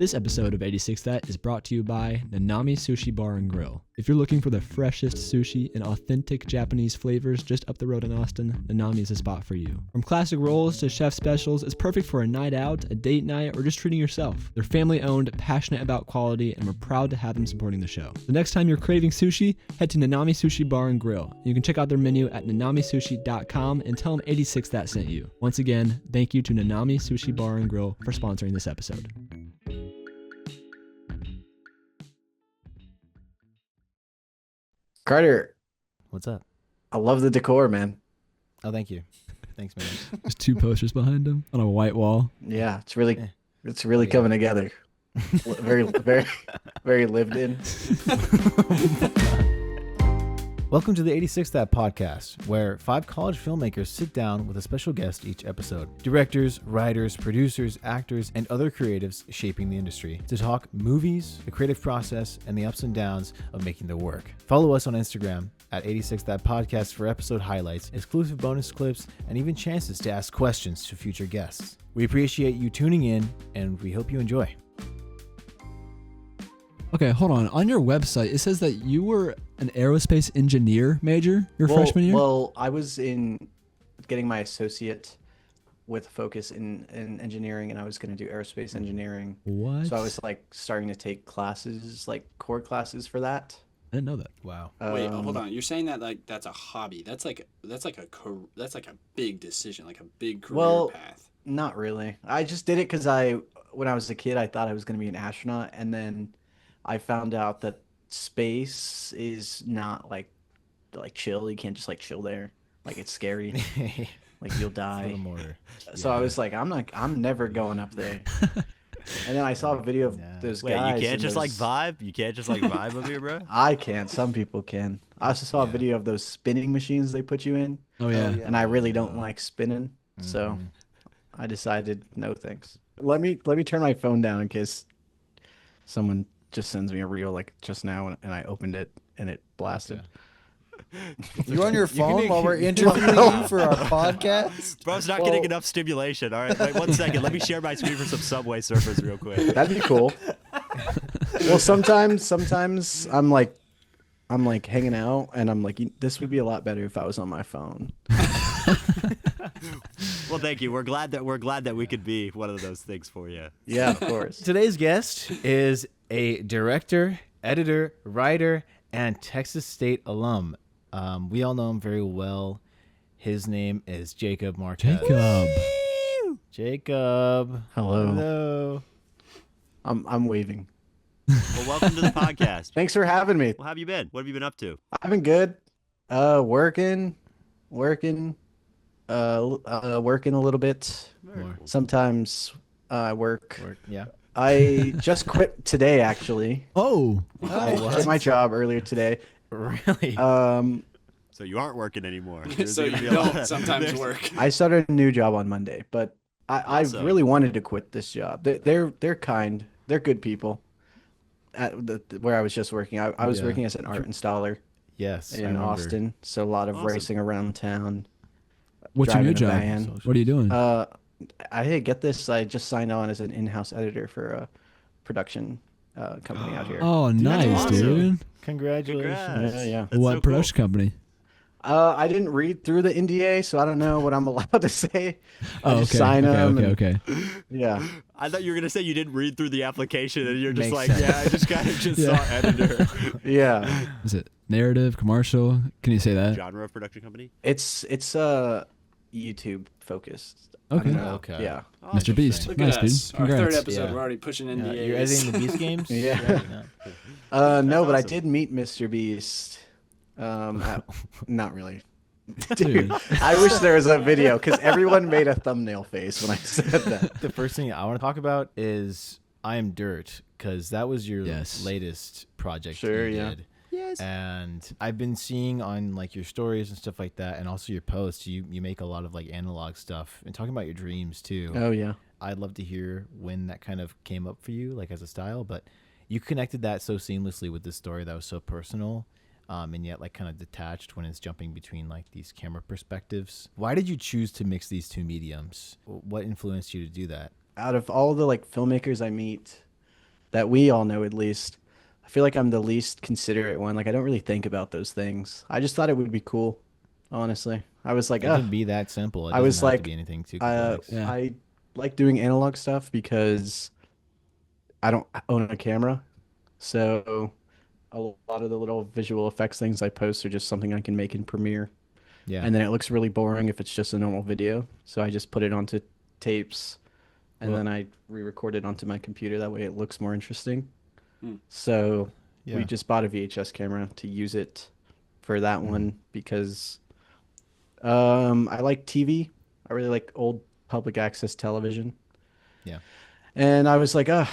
This episode of 86 That is brought to you by Nanami Sushi Bar and Grill. If you're looking for the freshest sushi and authentic Japanese flavors just up the road in Austin, Nanami is a spot for you. From classic rolls to chef specials, it's perfect for a night out, a date night, or just treating yourself. They're family owned, passionate about quality, and we're proud to have them supporting the show. The next time you're craving sushi, head to Nanami Sushi Bar and Grill. You can check out their menu at nanamisushi.com and tell them 86 That sent you. Once again, thank you to Nanami Sushi Bar and Grill for sponsoring this episode. Carter, what's up? I love the decor, man. Oh, thank you. Thanks, man. There's two posters behind him on a white wall. Yeah, it's really coming together. Very, very, very lived in. Welcome to the 86 That podcast, where 5 college filmmakers sit down with a special guest each episode. Directors, writers, producers, actors, and other creatives shaping the industry to talk movies, the creative process, and the ups and downs of making the work. Follow us on Instagram at 86 That podcast for episode highlights, exclusive bonus clips, and even chances to ask questions to future guests. We appreciate you tuning in, and we hope you enjoy. Okay, hold on. On your website, it says that you were an aerospace engineer major your freshman year? Well, I was getting my associate with a focus in engineering, and I was going to do aerospace engineering. What? So I was starting to take classes, core classes for that. I didn't know that. Wow. Wait, hold on. You're saying that that's a hobby. That's like a big decision, like a big career path. Not really. I just did it because when I was a kid, I thought I was going to be an astronaut, and then I found out that space is not like chill. You can't just chill there. It's scary. You'll die. So I was like, I'm never going up there. And then I saw a video of those guys. Wait, you can't just vibe? You can't just vibe up here, bro? I can't. Some people can. I also saw a video of those spinning machines they put you in. Oh yeah. And I really don't like spinning. Mm-hmm. So I decided no thanks. Let me turn my phone down in case someone just sends me a reel just now, and I opened it and it blasted. You're on your phone while we're interviewing you for our podcast? Bro's not getting enough stimulation. All right, wait 1 second. Let me share my screen for some Subway Surfers real quick. That'd be cool. Well, sometimes I'm hanging out, and I'm like, this would be a lot better if I was on my phone. Well, thank you. We're glad that we could be one of those things for you. Yeah, of course. Today's guest is a director, editor, writer, and Texas State alum. We all know him very well. His name is Jacob Marquez. Jacob. Hello. I'm waving. Well, welcome to the podcast. Thanks for having me. Well, how have you been? What have you been up to? I've been good. Working a little bit. More. Sometimes I work. Yeah. I just quit today, actually. Oh. I quit my job earlier today. Really? So you aren't working anymore. So you don't sometimes work. I started a new job on Monday, but I really wanted to quit this job. They're kind. They're good people. At where I was just working, I was working as an art installer. Yes. In Austin, so a lot of racing around town. What's your new job? Van. What are you doing? Get this. I just signed on as an in-house editor for a production company out here. Oh, nice, dude. Congratulations. Yeah. What production company? I didn't read through the NDA, so I don't know what I'm allowed to say. Okay. Yeah. I thought you were gonna say you didn't read through the application, and you're just Makes sense. I just kind of saw editor. Yeah. Is it narrative, commercial? Can you say that? Genre of production company? It's YouTube focused. Okay. Okay. Yeah. Oh, Mr. Beast. Look Nice, at us. dude. Our third Congrats. episode, Yeah. we're already pushing NDAs. You're editing the Beast games? Yeah. That's But I awesome. did meet Mr. Beast. Not really. Dude. I wish there was a video because everyone made a thumbnail face when I said that. The first thing I want to talk about is I Am Dirt, because that was your Yes. latest project Sure, you yeah. did. Yes. And I've been seeing on your stories and stuff like that, and also your posts, you make a lot of analog stuff and talking about your dreams too. Oh yeah. I'd love to hear when that kind of came up for you, as a style, but you connected that so seamlessly with this story that was so personal. And yet kind of detached when it's jumping between these camera perspectives. Why did you choose to mix these two mediums? What influenced you to do that? Out of all the filmmakers I meet, that we all know at least. I feel like I'm the least considerate one. Like I don't really think about those things. I just thought it would be cool, honestly. I was like, It can be that simple. It I doesn't was have to like, be anything too complex. Yeah. I like doing analog stuff because I don't own a camera. So a lot of the little visual effects things I post are just something I can make in Premiere. Yeah. And then it looks really boring if it's just a normal video. So I just put it onto tapes and Well- then I re-record it onto my computer. That way it looks more interesting. Hmm. So Yeah. we just bought a VHS camera to use it for that one because I like TV. I really like old public access television. Yeah. And I was like, I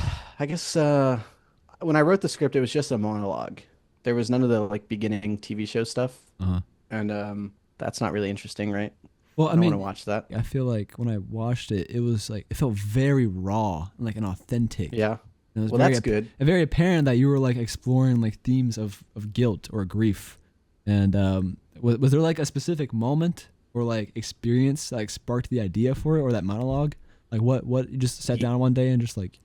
guess when I wrote the script, it was just a monologue. There was none of the like beginning TV show stuff, Uh-huh. and that's not really interesting, right? Well, I I don't mean, want to watch that. I feel like when I watched it, it was like it felt very raw and like an authentic. Yeah. And it was Well, very that's good. very apparent that you were like exploring like themes of guilt or grief. And was there like a specific moment or like experience that like sparked the idea for it or that monologue? Like what you just sat down one day and just like,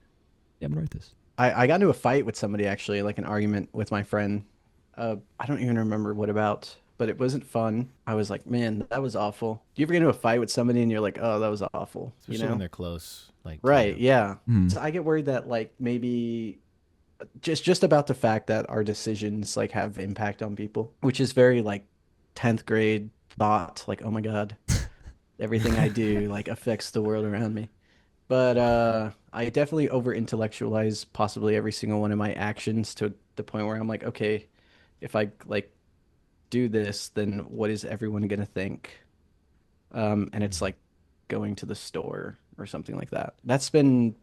yeah, I'm gonna write this. I got into a fight with somebody actually, like an argument with my friend. I don't even remember what about, but it wasn't fun. I was like, man, that was awful. Do you ever get into a fight with somebody and you're like, oh, that was awful? Especially You know? when they're close. Like to Right, you. yeah. Hmm. So I get worried that like maybe just about the fact that our decisions like have impact on people, which is very like 10th grade thought, like, oh my God, everything I do like affects the world around me. But I definitely over intellectualize possibly every single one of my actions to the point where I'm like, okay, if I like do this, then what is everyone gonna think? And it's like going to the store or something like that. That's been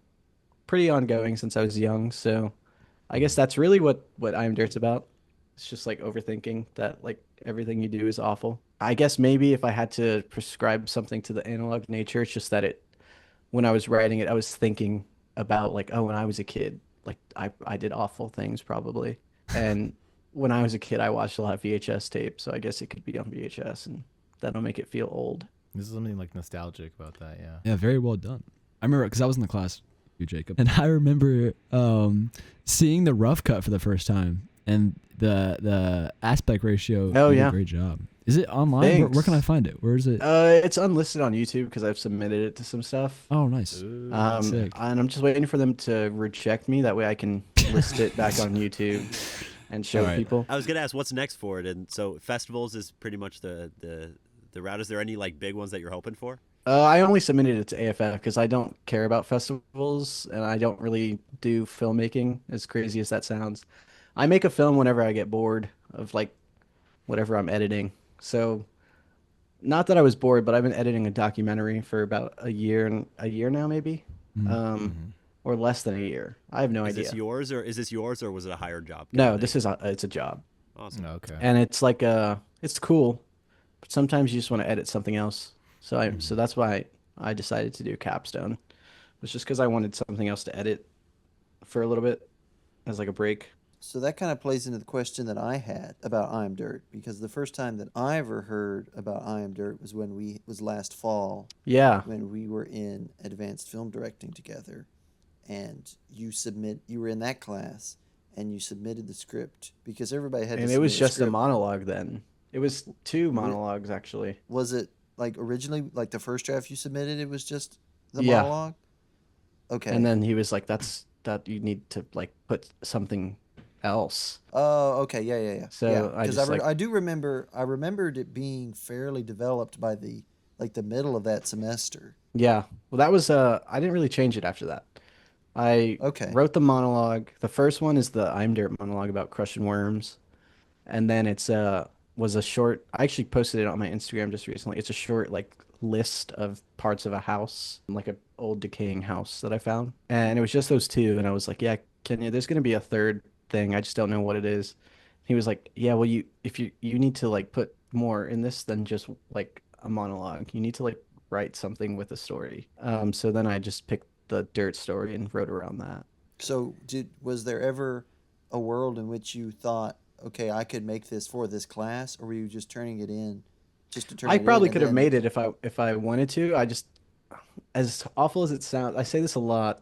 pretty ongoing since I was young, so I guess that's really what I Am Dirt's about. It's just like overthinking that like everything you do is awful. I guess maybe if I had to prescribe something to the analog nature, it's just that it when I was writing it, I was thinking about like, oh, when I was a kid, like I did awful things probably. And when I was a kid, I watched a lot of VHS tapes, so I guess it could be on VHS and that'll make it feel old. There's something like nostalgic about that. Yeah. Yeah, very well done. I remember because I was in the class, you Jacob, and I remember seeing the rough cut for the first time and the aspect ratio. Oh, did a yeah. great job. Is it online? Where Thanks. can I find it? Where is it? It's unlisted on YouTube because I've submitted it to some stuff. Oh, nice. Sick. And I'm just waiting for them to reject me. That way I can list it back on YouTube and show Alright. people. I was gonna ask what's next for it, and so festivals is pretty much the route. Is there any like big ones that you're hoping for? I only submitted it to AFF because I don't care about festivals and I don't really do filmmaking, as crazy as that sounds. I make a film whenever I get bored of like whatever I'm editing. So not that I was bored, but I've been editing a documentary for about a year now, maybe, or less than a year. I have no Is idea. this yours or was it a hired job? No, this is it's a job, Awesome. Okay. and it's like it's cool, but sometimes you just want to edit something else. So that's why I decided to do Capstone. It was just because I wanted something else to edit for a little bit as like a break. So that kind of plays into the question that I had about I Am Dirt, because the first time that I ever heard about I Am Dirt was last fall Yeah. when we were in advanced film directing together, and you were in that class and you submitted the script because everybody had to And it was submit just a script. monologue then. It was two monologues actually. Was it like originally like the first draft you submitted? It was just the Yeah. monologue. Okay. And then he was like, that you need to like put something else. Oh, okay, yeah. So I because just, like- I do remember. I remembered it being fairly developed by the middle of that semester. Yeah. Well, that was I didn't really change it after that. I Okay. wrote the monologue. The first one is the I'm Dirt monologue about crushing worms. And then it's was a short I actually posted it on my Instagram just recently. It's a short like list of parts of a house, like an old decaying house that I found. And it was just those two and I was like, "Yeah, Kenya, there's going to be a third thing. I just don't know what it is." He was like, "Yeah, well you need to like put more in this than just like a monologue. You need to like write something with a story." So then I just picked the dirt story and wrote around that. So was there ever a world in which you thought, okay, I could make this for this class, or were you just turning it in, just to turn I it in? probably and could have then- made it if I wanted to. I just, as awful as it sounds, I say this a lot.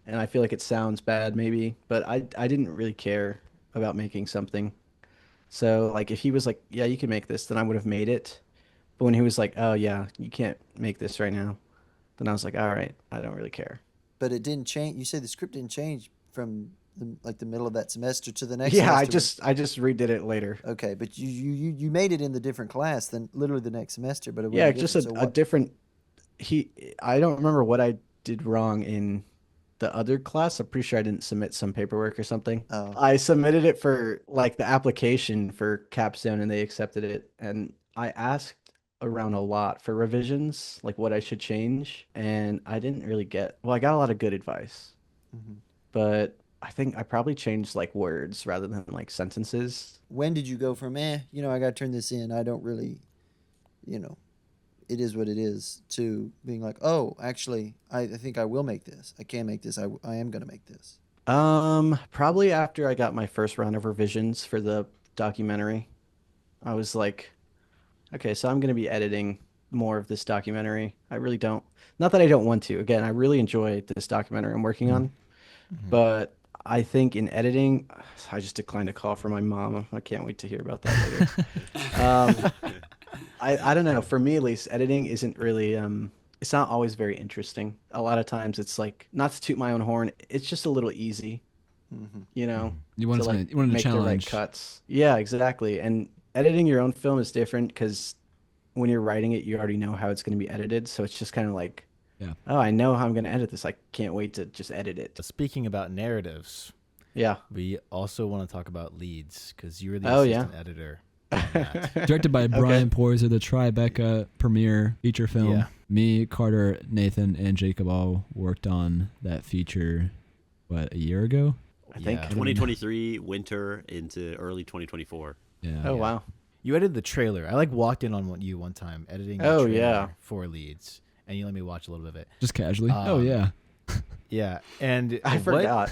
and I feel like it sounds bad maybe, but I didn't really care about making something. So like if he was like, "Yeah, you can make this," then I would have made it. But when he was like, "Oh yeah, you can't make this right now," then I was like, "All right, I don't really care." But it didn't change. You said the script didn't change from the middle of that semester to the next Yeah, semester. I just redid it later. Okay, but you made it in the different class than literally the next semester, but it Yeah, wasn't just different. So a what? different he I don't remember what I did wrong in the other class. I'm pretty sure I didn't submit some paperwork or something. Oh, I submitted it for like the application for Capstone and they accepted it. And I asked around a lot for revisions, like what I should change. And I didn't really get, well, I got a lot of good advice, hmm. but I think I probably changed like words rather than like sentences. When did you go from I got to turn this in. I don't really, you know, it is what it is, to being like, oh, actually, I think I will make this. I can make this. I am gonna make this. Probably after I got my first round of revisions for the documentary, I was like, okay, so I'm going to be editing more of this documentary. I really don't, not that I don't want to. Again, I really enjoy this documentary I'm working on, Mm-hmm. but I think in editing, I just declined a call from my mom. I can't wait to hear about that later. Um, I don't know. For me, at least, editing isn't really, it's not always very interesting. A lot of times it's like, not to toot my own horn, it's just a little easy, Hmm. you know, You to wanted like something, you wanted a make the right challenge. cuts. Yeah, exactly. And editing your own film is different because when you're writing it, you already know how it's going to be edited. So it's just kind of like, Yeah. oh, I know how I'm going to edit this. I can't wait to just edit it. Speaking about narratives, Yeah. we also want to talk about leads because you were the Oh, yeah. assistant editor on that. Directed by Okay. Brian Poiser, the Tribeca premiere feature film. Yeah. Me, Carter, Nathan, and Jacob all worked on that feature, a year ago? I think. Yeah. 2023 winter into early 2024. Yeah. Oh, wow. You edited the trailer. I like walked in on you one time editing the Oh, trailer yeah. for leads, and you let me watch a little bit of it. Just casually. Oh, Um, yeah. Yeah, and I forgot.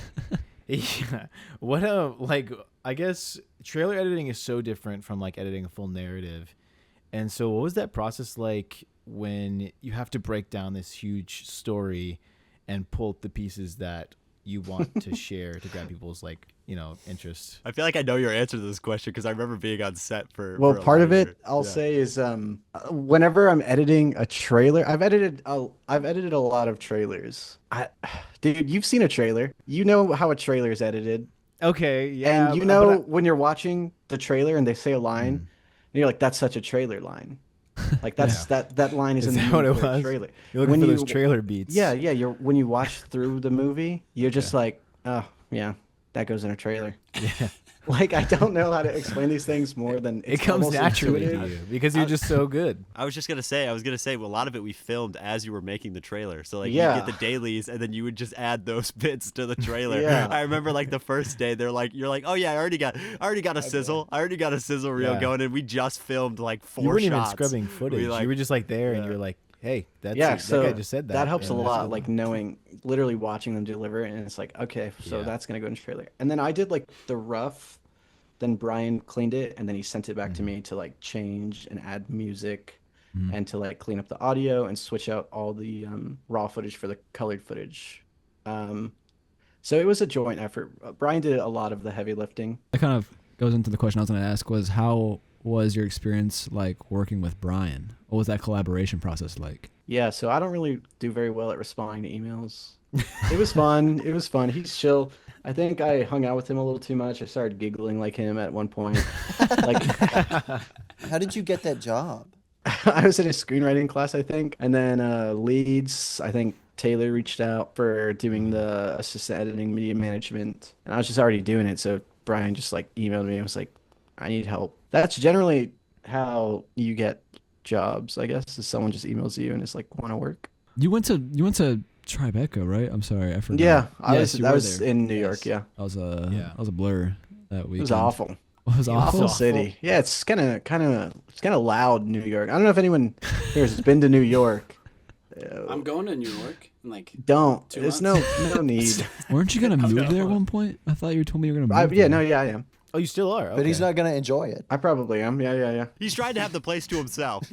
Yeah, what like I guess trailer editing is so different from like editing a full narrative, and so what was that process like when you have to break down this huge story and pull the pieces that you want to share to grab people's interest? I feel like I know your answer to this question because I remember being on set for. Well, for a part lot of it years. I'll Yeah. say is whenever I'm editing a trailer, I've edited a lot of trailers. Dude, you've seen a trailer. You know how a trailer is edited. Okay, yeah, And you but know when you're watching the trailer and they say a line, Mm. and you're like, that's such a trailer line. Like that's that line is Is in the that what movie it for a was? trailer. You're looking When for you those trailer beats. Yeah, you're when you watch through the movie, you're just like, oh yeah, that goes in a trailer. Yeah. Like I don't know how to explain these things more than It it's comes almost naturally to intuitive. you because you're just so good. I was gonna say, well, a lot of it we filmed as you were making the trailer. So like Yeah. you get the dailies, and then you would just add those bits to the trailer. Yeah. I remember like the first day, you're like, oh yeah, I already got a sizzle, reel Yeah. going, and we just filmed like 4 You weren't even shots. scrubbing footage. like- you were just like there, and yeah. you're like, "Hey, that's Yeah, that so guy just said that." that helps a and that's lot, good. like knowing, literally watching them deliver it, and it's like, okay, so Yeah. that's gonna go in the trailer. And then I did like the rough, then Brian cleaned it, and then he sent it back to me to like change and add music, and to like clean up the audio and switch out all the raw footage for the colored footage. So it was a joint effort. Brian did a lot of the heavy lifting. That kind of goes into the question I was going to ask was how was your experience like working with Brian? What was that collaboration process like? Yeah, so I don't really do very well at responding to emails. It was fun. It was fun. He's chill. I think I hung out with him a little too much. I started giggling like him at one point. Like How did you get that job? I was in a screenwriting class, I think, and then leads. I think Taylor reached out for doing the assistant editing, media management, and I was just already doing it. So Brian just like emailed me and was like, "I need help." That's generally how you get jobs, I guess. Is someone just emails you and is like, "Want to work?" You went to Tribeca, right? I'm sorry, I forgot. Yeah, I Yes, was. you I were was there. in New Yes. York. Yeah, That was a Yeah. that was a blur that weekend. it was awful. It was Awful awful. city. Yeah, it's kind of loud. New York. I don't know if anyone here has been to New York. I'm going to New York in like Don't. 2 There's months. no need. Weren't you gonna move there at No. one point? I thought you told me you were gonna move. Yeah, there. no, yeah, I am. Oh, you still are. Okay. But he's not gonna enjoy it. I probably am. Yeah. He's trying to have the place to himself.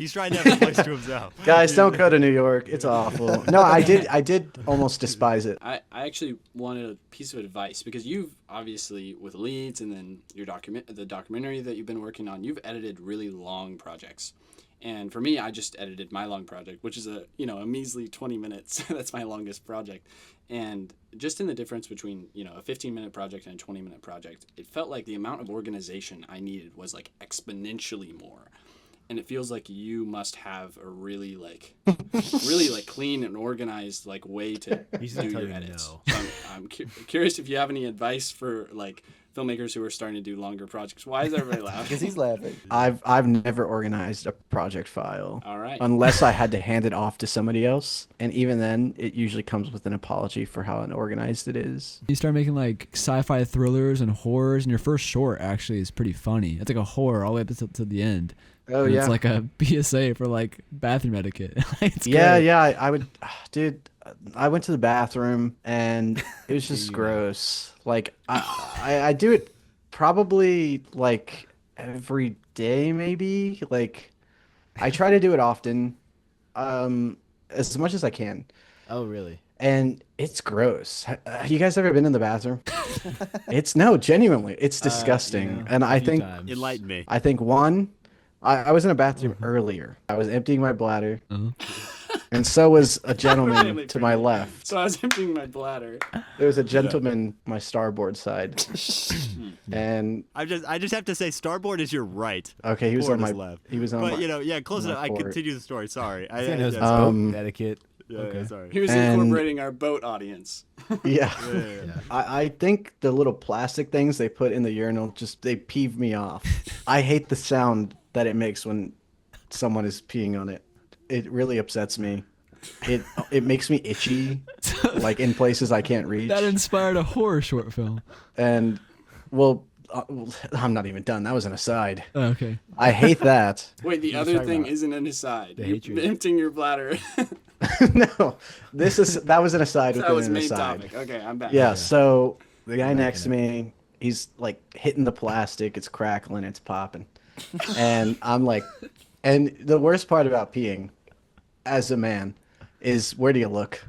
Guys, don't go to New York. It's awful. No, I did almost despise it. I actually wanted a piece of advice because you've obviously with Leeds and then the documentary that you've been working on, you've edited really long projects. And for me, I just edited my long project, which is a measly 20 minutes. That's my longest project. And just in the difference between, a 15-minute project and a 20-minute project, it felt like the amount of organization I needed was like exponentially more. And it feels like you must have a really clean and organized like way to do your edits. No. So I'm curious if you have any advice for like filmmakers who are starting to do longer projects. Why is everybody laughing? Because he's laughing. I've never organized a project file. All right. Unless I had to hand it off to somebody else, and even then, it usually comes with an apology for how unorganized it is. You start making like sci-fi thrillers and horrors, and your first short actually is pretty funny. It's like a horror all the way up to the end. Oh And yeah. It's like a PSA for like bathroom etiquette. It's Yeah, great. yeah. I would, dude. I went to the bathroom and it was just gross. Like I do it probably like every day, maybe. Like I try to do it often, as much as I can. Oh, really? And it's gross. You guys ever been in the bathroom? Genuinely, it's disgusting. And I think Enlighten me. I think one, I was in a bathroom earlier. I was emptying my bladder, and so was a gentleman to my left. So I was emptying my bladder. There was a gentleman my starboard side, and I just have to say, starboard is your right. okay, he was Port on is my left. he was on But my close my enough. I port. continue the story. Sorry. I think it was Um, boat etiquette. Okay. Sorry. He was And- incorporating our boat audience. yeah. Yeah. I think the little plastic things they put in the urinal they peeve me off. I hate the sound that it makes when someone is peeing on it. It really upsets me. It makes me itchy, like in places I can't reach. That inspired a horror short film. And well, I'm not even done. That was an aside. Oh, okay. I hate that. Wait, the What are you other talking thing about? isn't an aside. The You hatred. emptying your bladder. No, that was an aside That within was an main aside. topic. Okay, I'm back. Yeah, so the guy next to me, he's like hitting the plastic, it's crackling, it's popping. And I'm like, and the worst part about peeing as a man is where do you look?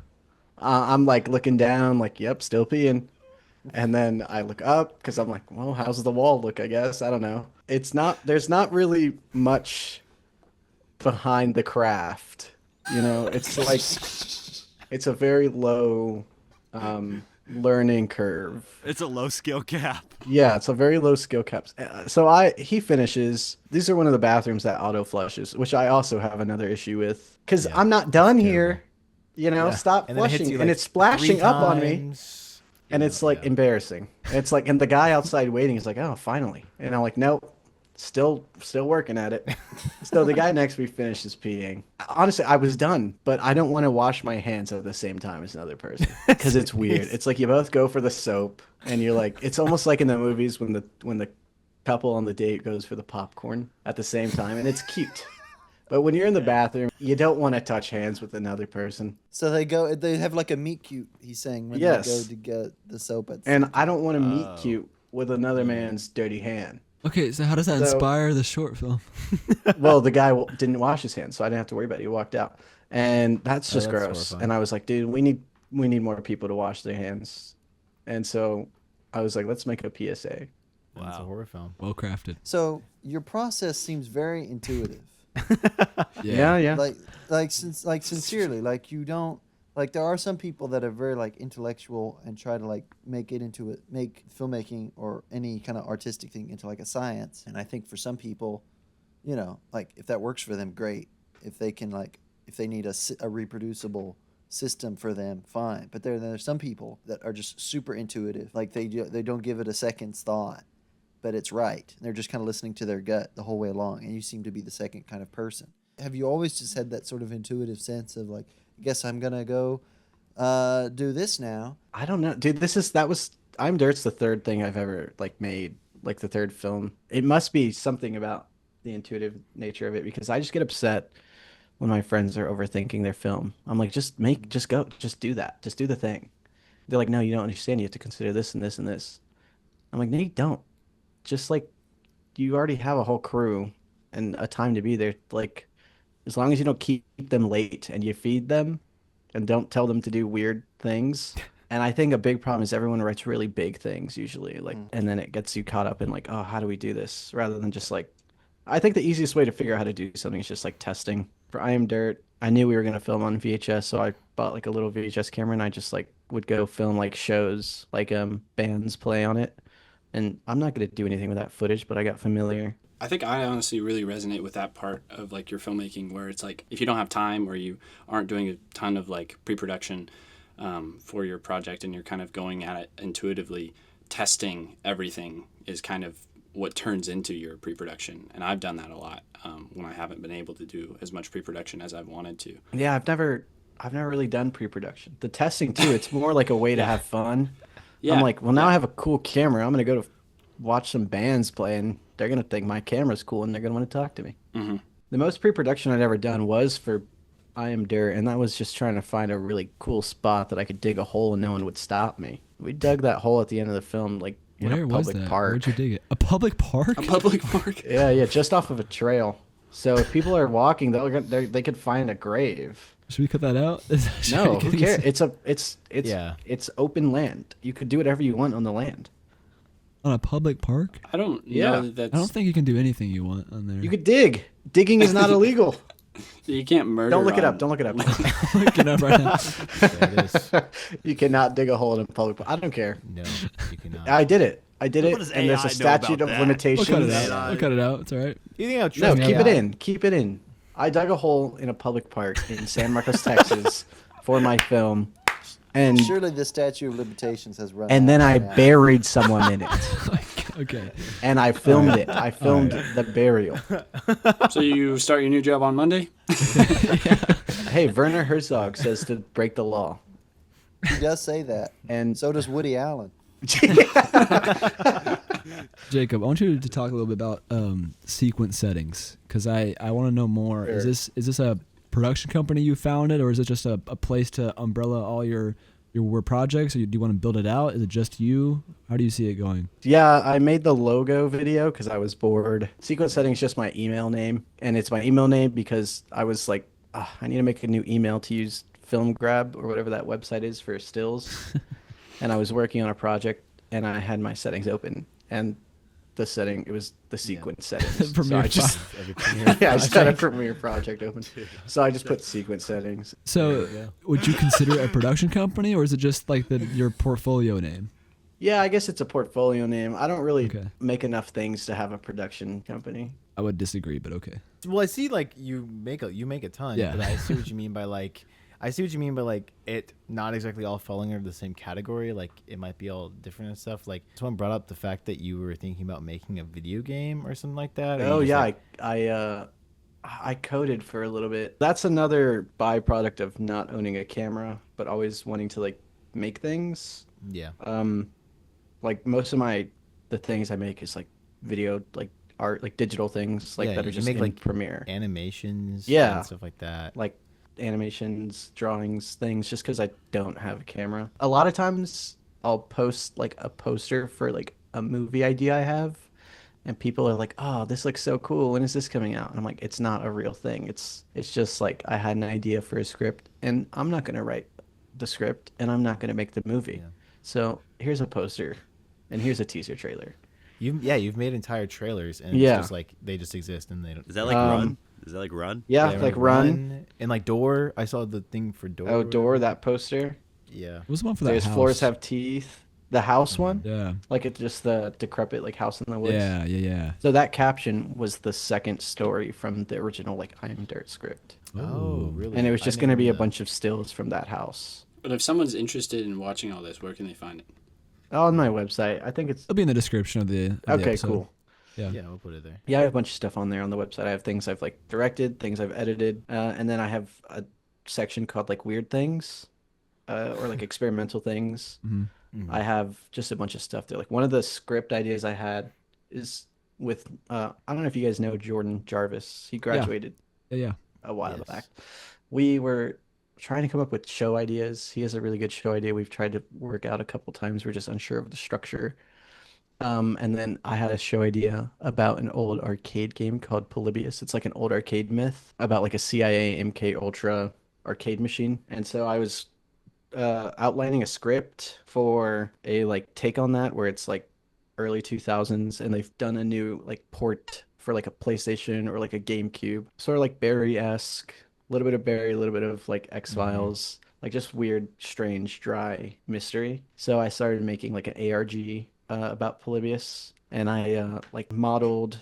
I'm like looking down, like, yep, still peeing. And then I look up because I'm like, well, how's the wall look? I guess. I don't know. There's not really much behind the craft. It's like, it's a very low learning curve. It's a low skill cap. Yeah, it's a very low skill cap. So he finishes. These are one of the bathrooms that auto flushes, which I also have another issue with because Yeah, I'm not done here. Yeah. Stop And then it hits flushing, you, and like, it's splashing 3 up on me, times. and it's like embarrassing. And it's like, and the guy outside waiting is like, oh, finally, and I'm like, nope. Still working at it. So the guy next to me finishes peeing. Honestly, I was done, but I don't want to wash my hands at the same time as another person because it's weird. It's like you both go for the soap, and you're like, it's almost like in the movies when the couple on the date goes for the popcorn at the same time, and it's cute. But when you're in the bathroom, you don't want to touch hands with another person, So they have like a meet cute, he's saying, when Yes. they go to get the soap at and I don't want to meet cute with another man's dirty hand. Okay, so how does that So- inspire the short film? Well, the guy didn't wash his hands, so I didn't have to worry about it. He walked out, and that's just that's gross. horrifying. And I was like, dude, we need more people to wash their hands. And so I was like, let's make a PSA. It's a horror film. Well crafted. So your process seems very intuitive. Yeah. Sincerely, like you don't like there are some people that are very like intellectual and try to like make filmmaking or any kind of artistic thing into like a science. And I think for some people, like if that works for them, great. If they can if they need a reproducible system for them, fine. But there's some people that are just super intuitive, like they don't give it a second's thought, but it's right. They're just kind of listening to their gut the whole way along, and you seem to be the second kind of person. Have you always just had that sort of intuitive sense of like, I guess I'm gonna go do this now? I don't know, dude. I'm Dirt's the third thing I've ever made, like the third film. It must be something about the intuitive nature of it because I just get upset when my friends are overthinking their film. I'm like, just go, just do that, just do the thing. They're like, no, you don't understand. You have to consider this and this and this. I'm like, no, you don't. just like you already have a whole crew and a time to be there. Like as long as you don't keep them late and you feed them and don't tell them to do weird things. And I think a big problem is everyone writes really big things usually, like, and then it gets you caught up in like, oh, how do we do this? Rather than just like, I think the easiest way to figure out how to do something is just like testing. For I Am Dirt, I knew we were gonna film on VHS, so I bought like a little VHS camera and I just like would go film like shows, like bands play on it. And I'm not gonna do anything with that footage, but I got familiar. I think I honestly really resonate with that part of like your filmmaking where it's like if you don't have time or you aren't doing a ton of like pre-production for your project and you're kind of going at it intuitively, testing everything is kind of what turns into your pre-production. And I've done that a lot when I haven't been able to do as much pre-production as I've wanted to. Yeah, I've never really done pre-production. The testing too, it's more like a way to have fun. Yeah. I'm like, well, now I have a cool camera. I'm gonna go to watch some bands play, and they're gonna think my camera's cool, and they're gonna want to talk to me. Mm-hmm. The most pre-production I'd ever done was for I Am Dirt, and that was just trying to find a really cool spot that I could dig a hole and no one would stop me. We dug that hole at the end of the film, like in Where a was public that? park. Where'd you dig it? A public park? A public park. Yeah, just off of a trail. So if people are walking, they could find a grave. Should we cut that out? No, who cares? It's Yeah. it's open land. You could do whatever you want on the land. On a public park? I don't Yeah. know that that's... I don't think you can do anything you want on there. You could dig. Digging is not illegal. You can't murder. Don't look it on- up. Don't look it up. Looking up right now. There it is. You cannot dig a hole in a public. I don't care. No, you cannot. I did it. I did What it. does And there's AI a know statute about of that? limitations. We'll cut it AI. out. We'll cut it out. It's all right. You think how No, true keep AI it in. Keep it in. I dug a hole in a public park in San Marcos, Texas, for my film, and Surely the statute of limitations has run. and out then I by now. buried someone in it, Okay. and I filmed it. I filmed the burial. So you start your new job on Monday? Hey, Werner Herzog says to break the law, He does say that, and so does Woody Allen. Jacob, I want you to talk a little bit about sequence settings because I want to know more. Sure. Is this a production company you founded, or is it just a place to umbrella all your projects, or do you want to build it out? Is it just you? How do you see it going? Yeah, I made the logo video because I was bored. Sequence setting is just my email name, and it's my email name because I was like, I need to make a new email to use Film Grab or whatever that website is for stills. And I was working on a project, and I had my settings open, and the setting, it was the sequence settings. So Premiere I just, Every Premiere yeah, I just had a project. Premiere project open. So I just put sequence settings. So, would you consider it a production company, or is it just like your portfolio name? Yeah, I guess it's a portfolio name. I don't really Okay. make enough things to have a production company. I would disagree, but okay. Well, I see like you make a ton. Yeah. But I see what you mean by like it not exactly all falling under the same category. Like it might be all different and stuff. Like someone brought up the fact that you were thinking about making a video game or something like that. Or Oh you just, yeah, like- I coded for a little bit. That's another byproduct of not owning a camera, but always wanting to like make things. yeah. Like most of the things I make is like video, like art, like digital things, like Yeah, that are you just make, in like, Premiere, Animations. Yeah. And stuff like that. like animations, drawings, things. Just because I don't have a camera. A lot of times I'll post like a poster for like a movie idea I have. And people are like, "Oh, this looks so cool. When is this coming out?" And I'm like, "It's not a real thing. It's just like I had an idea for a script, and I'm not gonna write the script, and I'm not gonna make the movie. Yeah. So here's a poster, and here's a teaser trailer." You've made entire trailers and Yeah. it's just like they just exist and they don't. Is that like Um, Run? Is that like Run? Yeah, they like Run. and like Door. I saw the thing for Door. Oh, Door, that poster. Yeah. What was the one for that There's house? Floors Have Teeth. The house one, Yeah. like it's just the decrepit like house in the woods. Yeah. So that caption was the second story from the original like I Am Dirt script, Oh, really? and it was I just never gonna be knew a that. bunch of stills from that house. But if someone's interested in watching all this, where can they find it? On my website, I think it's It'll be in the description of the okay. episode. Cool. Yeah. Yeah, we'll put it there. Yeah, I have a bunch of stuff on there on the website. I have things I've like directed, things I've edited, and then I have a section called like weird things, or like experimental things. Mhm. I have just a bunch of stuff there. Like one of the script ideas I had is with I don't know if you guys know Jordan Jarvis. He graduated Yeah. a while Yes. back. We were trying to come up with show ideas. He has a really good show idea we've tried to work out a couple times. We're just unsure of the structure. And then I had a show idea about an old arcade game called Polybius. It's like an old arcade myth about like a CIA MK Ultra arcade machine. And so I was outlining a script for a like take on that where it's like early 2000s and they've done a new like port for like a PlayStation or like a GameCube. Sort of like Barry-esque, a little bit of Barry, a little bit of like X-Files, like just weird, strange, dry mystery. So I started making like an ARG about Polybius and I like modeled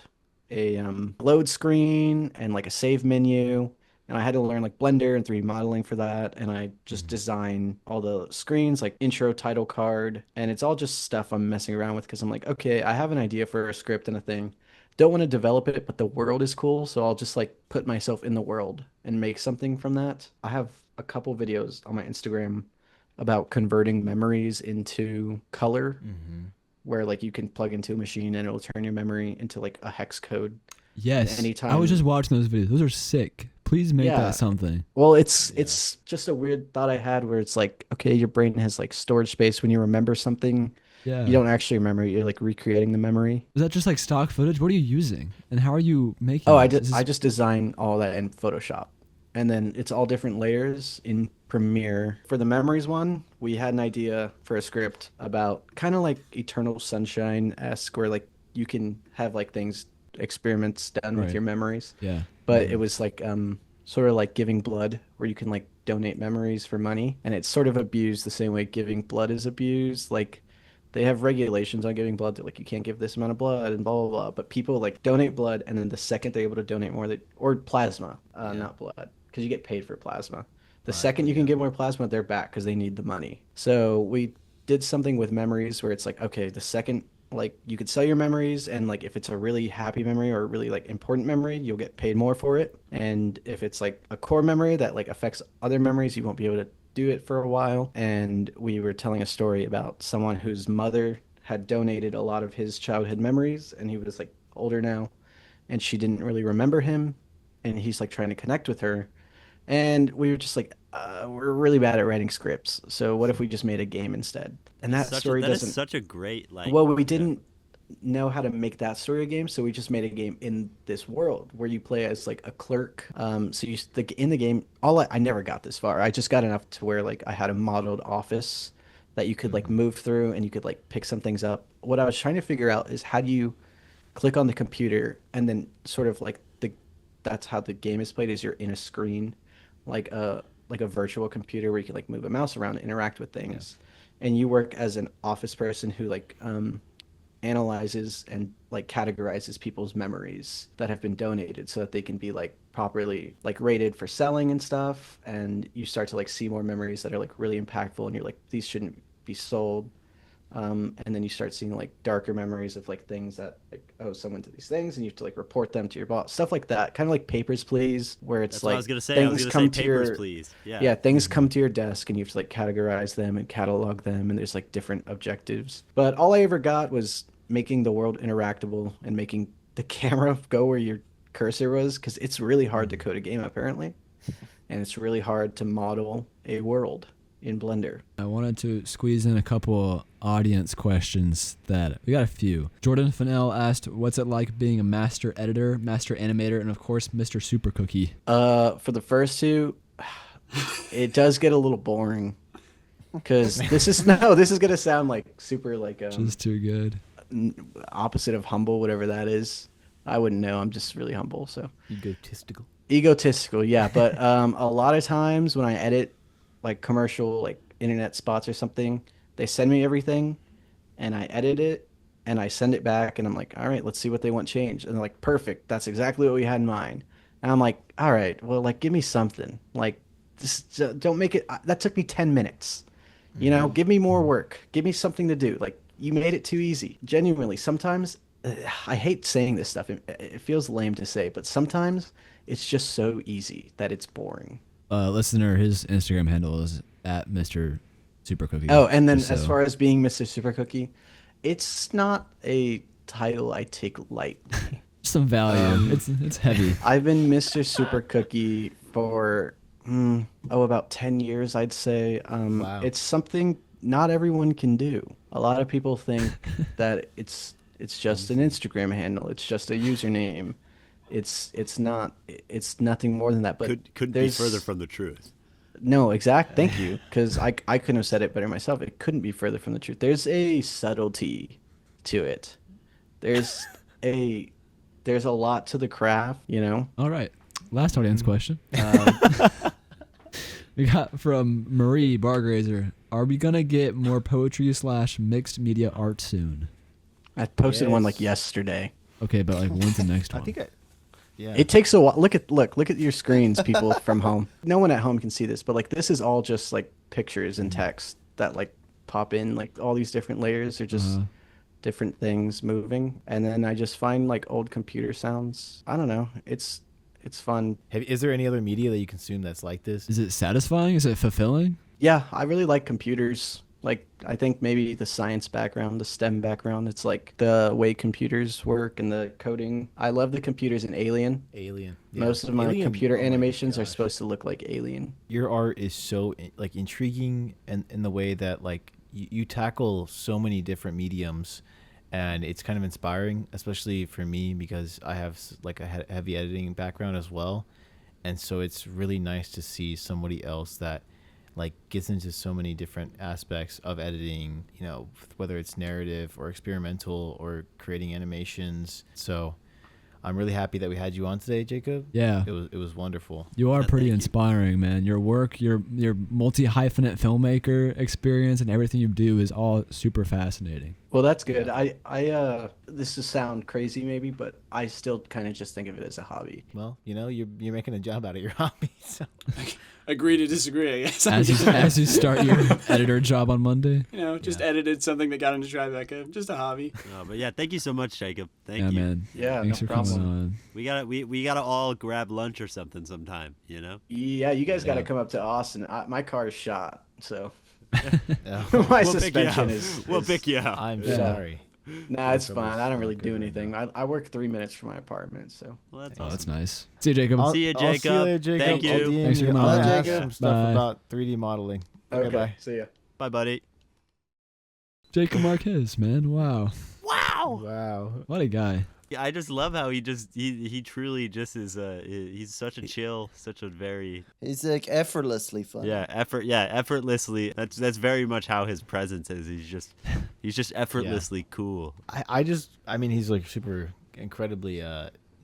a load screen and like a save menu and I had to learn like Blender and 3D modeling for that. And I just design all the screens, like intro, title card, and it's all just stuff I'm messing around with because I'm like, okay, I have an idea for a script and a thing. Don't want to develop it, but the world is cool, so I'll just like put myself in the world and make something from that. I have a couple videos on my Instagram about converting memories into color, where like you can plug into a machine and it'll turn your memory into like a hex code. Yes. Anytime. I was just watching those videos. Those are sick. Please make Yeah. that something. Well, it's just a weird thought I had where it's like, okay, your brain has like storage space when you remember something. Yeah. You don't actually remember it. You're like recreating the memory. Is that just like stock footage? What are you using? And how are you making Oh, this? I just design all that in Photoshop. And then it's all different layers in Premiere. For the memories one, we had an idea for a script about kind of like Eternal Sunshine-esque where like you can have like things, experiments done with Right. your memories. Yeah. But it was like sort of like giving blood where you can like donate memories for money and it's sort of abused the same way giving blood is abused. Like they have regulations on giving blood that like you can't give this amount of blood and blah blah blah, but people like donate blood and then the second they're able to donate more or plasma, not blood, because you get paid for plasma. The second you can give more plasma, they're back because they need the money. So we did something with memories where it's like, okay, the second like you could sell your memories and like if it's a really happy memory or a really like important memory, you'll get paid more for it. And if it's like a core memory that like affects other memories, you won't be able to do it for a while. And we were telling a story about someone whose mother had donated a lot of his childhood memories and he was like older now and she didn't really remember him and he's like trying to connect with her. And we were just like, we're really bad at writing scripts. So what if we just made a game instead? And that story that doesn't. is such a great like. Well, we didn't know how to make that story a game, so we just made a game in this world where you play as like a clerk. So in the game, I never got this far. I just got enough to where like I had a modeled office that you could like move through and you could like pick some things up. What I was trying to figure out is how do you click on the computer and then sort of like that's how the game is played is you're in a screen like a virtual computer where you can like move a mouse around and interact with things. And you work as an office person who like analyzes and like categorizes people's memories that have been donated so that they can be like properly like rated for selling and stuff. And you start to like see more memories that are like really impactful and you're like, these shouldn't be sold. And then you start seeing like darker memories of like things that like, oh, someone did these things and you have to like report them to your boss, stuff like that. Kind of like Papers, Please, where it's That's like what I was gonna say. I was gonna say Papers, Please. Yeah, things come to your desk and you have to like categorize them and catalog them and there's like different objectives. But all I ever got was making the world interactable and making the camera go where your cursor was because it's really hard to code a game apparently. And it's really hard to model a world in Blender. I wanted to squeeze in a couple audience questions that we got a few. Jordan Fennell asked, what's it like being a master editor, master animator, and of course, Mr. Super Cookie? For the first two, it does get a little boring because this is going to sound like super like Just too good. opposite of humble, whatever that is. I wouldn't know. I'm just really humble. So Egotistical. yeah. But a lot of times when I edit like commercial like internet spots or something, they send me everything and I edit it and I send it back and I'm like, all right, let's see what they want changed. And they're like, perfect, that's exactly what we had in mind. And I'm like, all right, well, like give me something, like just don't make it that took me 10 minutes, you know, give me more work, give me something to do. Like you made it too easy. Genuinely, sometimes I hate saying this stuff, it feels lame to say, but sometimes it's just so easy that it's boring. Listener, his Instagram handle is at Mr. Super Cookie. Oh, and then as far as being Mr. Super Cookie, it's not a title I take lightly. Some value. It's heavy. I've been Mr. Super Cookie for about 10 years, I'd say. Wow. It's something not everyone can do. A lot of people think that it's just an Instagram handle, it's just a username. It's nothing more than that. But Couldn't be further from the truth. no, exact. Thank you, because I couldn't have said it better myself. It couldn't be further from the truth. There's a subtlety to it. There's a lot to the craft, you know. All right. Last audience question. We got from Marie Bargrazer. Are we gonna get more poetry / mixed media art soon? I posted one Yes. like yesterday. Okay, but like when's the next I one? think yeah. It takes a while. Look at your screens, people from home. No one at home can see this, but like this is all just like pictures and text that like pop in. Like all these different layers are just different things moving, and then I just find like old computer sounds. I don't know. It's fun. Is there any other media that you consume that's like this? Is it satisfying? Is it fulfilling? Yeah, I really like computers. Like I think maybe the science background, the STEM background. It's like the way computers work and the coding. I love the computers in Alien. Alien. Yeah. Most of my Alien, computer oh my animations are gosh. supposed to look like Alien. Your art is so like intriguing, and in the way that like you tackle so many different mediums, and it's kind of inspiring, especially for me because I have like a heavy editing background as well, and so it's really nice to see somebody else that like gets into so many different aspects of editing, you know, whether it's narrative or experimental or creating animations. So I'm really happy that we had you on today, Jacob. Yeah. It was wonderful. You are Yeah, pretty thank you. inspiring, man. Your work, your multi-hyphenate filmmaker experience, and everything you do is all super fascinating. Well, that's good. I this will sound crazy maybe, but I still kind of just think of it as a hobby. Well, you know, you're making a job out of your hobby. So Agree to disagree, I guess. As you start your editor job on Monday. You know, just edited something that got into Tribeca. Just a hobby. But yeah, thank you so much, Jacob. Thank Yeah, you. man. Yeah, Thanks no for coming problem. on. We gotta all grab lunch or something sometime. You know. Yeah, you guys got to Yeah. come up to Austin. My car is shot, so yeah. my We'll pick you suspension out. is. We'll pick you out. I'm Yeah. sorry. Nah, it's That's fine. I don't really okay do right anything. I work 3 minutes from my apartment, so. Well, that's Oh, awesome. that's nice. See you, Jacob. I'll See you, I'll see you Jacob. later, Jacob. Thank you. I'll DM Thanks for you. coming I'll on. ask Jacob. some stuff Bye. about 3D modeling. Okay, Bye. see ya. Bye, buddy. Jacob Marquez, man. Wow. Wow. What a guy. Yeah, I just love how he truly just is. He's such a chill, such a very He's like effortlessly fun. effortlessly. That's very much how his presence is. He's just effortlessly cool. I mean, he's like super incredibly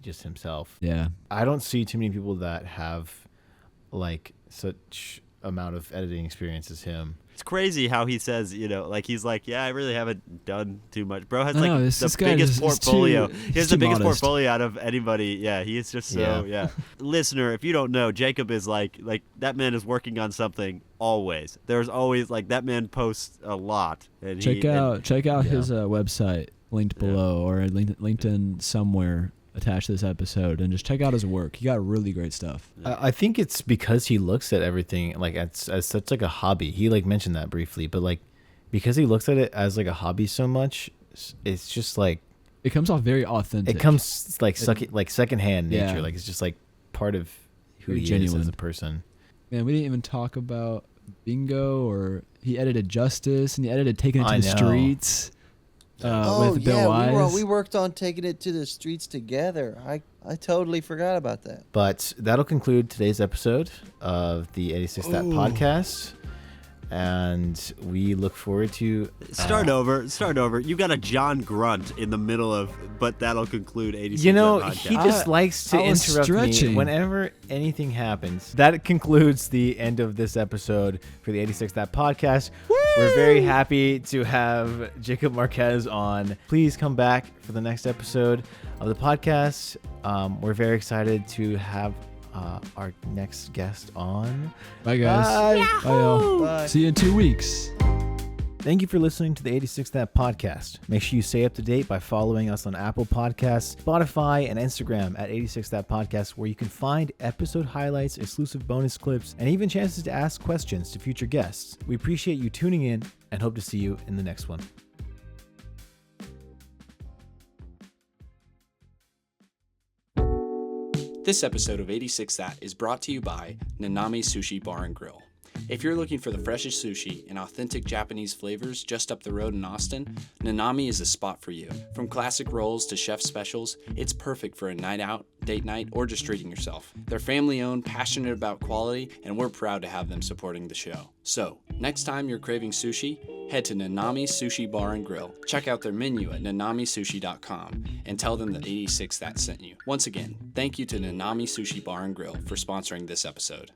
just himself. Yeah. I don't see too many people that have like such amount of editing experience as him. It's crazy how he says, you know, like he's like, yeah, I really haven't done too much. Bro has I like know, this the guy biggest is portfolio. too- He he's has the too biggest modest. portfolio out of anybody. Yeah, he is just so Yeah. Listener, if you don't know, Jacob is like that man is working on something always. There's always like that man posts a lot. And Check out Yeah. his website linked below or LinkedIn somewhere attached to this episode, and just check out his work. He got really great stuff. I think it's because he looks at everything like as such like a hobby. He like mentioned that briefly, but like because he looks at it as like a hobby so much, it's just like It comes off very authentic. it comes like secondhand nature. Yeah. Like it's just like part of who Very he is genuine. as a person. Man, we didn't even talk about Bingo, or he edited Justice, and he edited Taking It to I the know. Streets with Bill yeah, Wise. we worked on taking it to the streets together. I totally forgot about that. But that'll conclude today's episode of the 86 That podcast. And we look forward to Start over. You got a John Grunt in the middle of, but that'll conclude 86. You know, That he podcast. just likes to I was interrupt me stretching. whenever anything happens. That concludes the end of this episode for the 86 That podcast. We're very happy to have Jacob Marquez on. Please come back for the next episode of the podcast. We're very excited to have our next guest on. Bye, guys. Bye, y'all. Bye. See you in 2 weeks. Thank you for listening to the 86 That podcast. Make sure you stay up to date by following us on Apple Podcasts, Spotify, and Instagram at 86 That podcast, where you can find episode highlights, exclusive bonus clips, and even chances to ask questions to future guests. We appreciate you tuning in and hope to see you in the next one. This episode of 86 That is brought to you by Nanami Sushi Bar and Grill. If you're looking for the freshest sushi and authentic Japanese flavors just up the road in Austin, Nanami is a spot for you. From classic rolls to chef specials, it's perfect for a night out, date night, or just treating yourself. They're family owned, passionate about quality, and we're proud to have them supporting the show. So, next time you're craving sushi, head to Nanami Sushi Bar and Grill. Check out their menu at nanamisushi.com and tell them that 86 That sent you. Once again, thank you to Nanami Sushi Bar and Grill for sponsoring this episode.